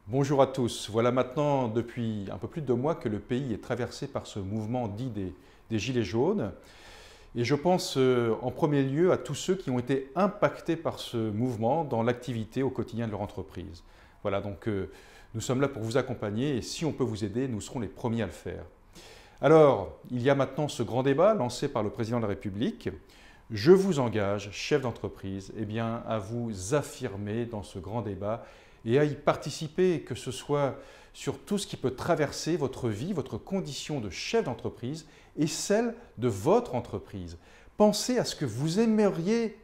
Bonjour à tous. Voilà maintenant depuis un peu plus de 2 mois que le pays est traversé par ce mouvement dit des Gilets jaunes. Et je pense en premier lieu à tous ceux qui ont été impactés par ce mouvement dans l'activité au quotidien de leur entreprise. Voilà, donc nous sommes là pour vous accompagner et si on peut vous aider, nous serons les premiers à le faire. Alors, il y a maintenant ce grand débat lancé par le président de la République. Je vous engage, chef d'entreprise, à vous affirmer dans ce grand débat et à y participer, que ce soit sur tout ce qui peut traverser votre vie, votre condition de chef d'entreprise et celle de votre entreprise. Pensez à ce que vous aimeriez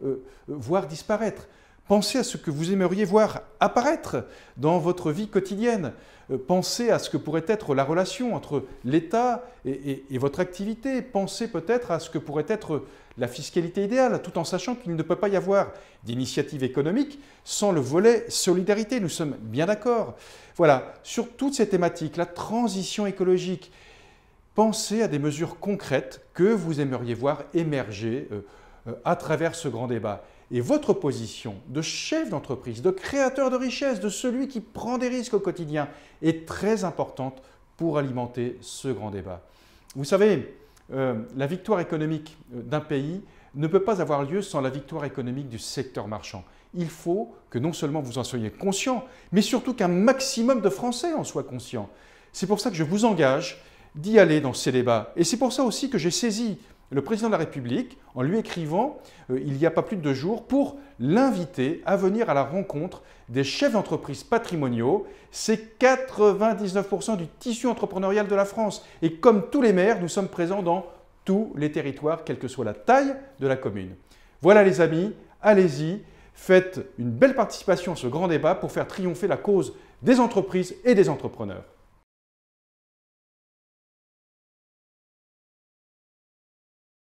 voir disparaître. Pensez à ce que vous aimeriez voir apparaître dans votre vie quotidienne. Pensez à ce que pourrait être la relation entre l'État et votre activité. Pensez peut-être à ce que pourrait être la fiscalité idéale, tout en sachant qu'il ne peut pas y avoir d'initiative économique sans le volet solidarité. Nous sommes bien d'accord. Voilà, sur toutes ces thématiques, la transition écologique, pensez à des mesures concrètes que vous aimeriez voir émerger à travers ce grand débat. Et votre position de chef d'entreprise, de créateur de richesse, de celui qui prend des risques au quotidien est très importante pour alimenter ce grand débat. Vous savez, la victoire économique d'un pays ne peut pas avoir lieu sans la victoire économique du secteur marchand. Il faut que non seulement vous en soyez conscient, mais surtout qu'un maximum de Français en soient conscients. C'est pour ça que je vous engage d'y aller dans ces débats. Et c'est pour ça aussi que j'ai saisi le président de la République en lui écrivant il n'y a pas plus de 2 jours pour l'inviter à venir à la rencontre des chefs d'entreprise patrimoniaux. C'est 99% du tissu entrepreneurial de la France. Et comme tous les maires, nous sommes présents dans tous les territoires, quelle que soit la taille de la commune. Voilà les amis, allez-y, faites une belle participation à ce grand débat pour faire triompher la cause des entreprises et des entrepreneurs.